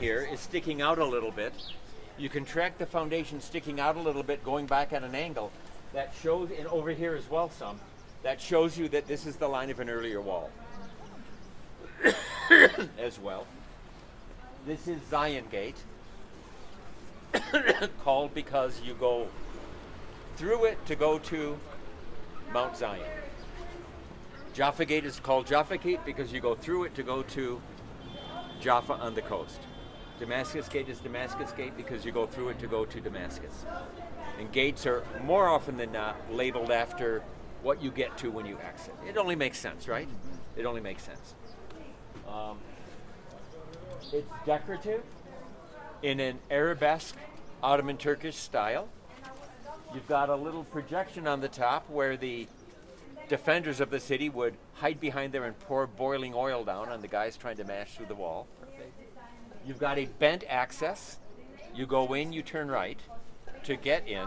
here is sticking out a little bit. You can track the foundation sticking out a little bit, going back at an angle. That shows, and over here as well some, that shows you that this is the line of an earlier wall as well. This is Zion Gate, called because you go through it to go to Mount Zion. Jaffa Gate is called Jaffa Gate because you go through it to go to Jaffa on the coast. Damascus Gate is Damascus Gate because you go through it to go to Damascus. And gates are more often than not labeled after what you get to when you exit. It only makes sense, right? It only makes sense. It's decorative in an Arabesque Ottoman Turkish style. You've got a little projection on the top where the defenders of the city would hide behind there and pour boiling oil down on the guys trying to mash through the wall. You've got a bent access. You go in, you turn right to get in.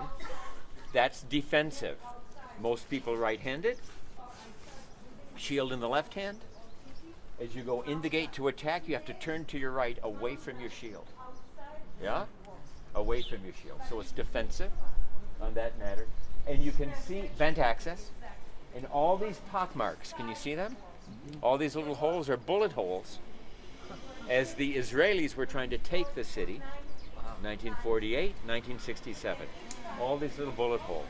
That's defensive. Most people right-handed. Shield in the left hand. As you go in the gate to attack, you have to turn to your right away from your shield. Yeah? Away from your shield. So it's defensive on that matter. And you can see bent access. And all these pock marks, can you see them? All these little holes are bullet holes. As the Israelis were trying to take the city, 1948, 1967. All these little bullet holes.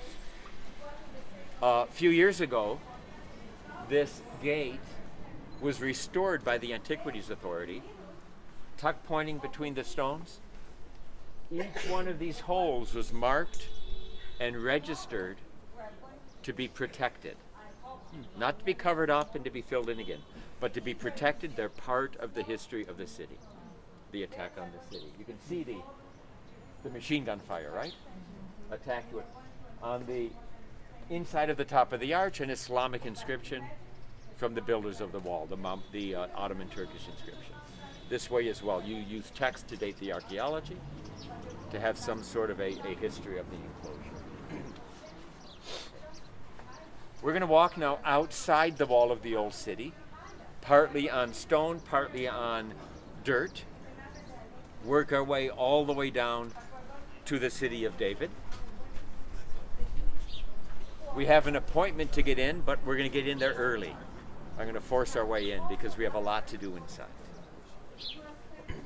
A few years ago, this gate was restored by the Antiquities Authority, tuck pointing between the stones. Each one of these holes was marked and registered to be protected. Not to be covered up and to be filled in again, but to be protected. They're part of the history of the city, the attack on the city. You can see the machine gun fire, right? Attack to it. On the inside of the top of the arch, an Islamic inscription from the builders of the wall, the Ottoman Turkish inscription. This way as well, you use text to date the archaeology, to have some sort of a history of the enclosure. We're going to walk now outside the wall of the old city, partly on stone, partly on dirt, work our way all the way down to the city of David. We have an appointment to get in, but we're going to get in there early. I'm going to force our way in because we have a lot to do inside.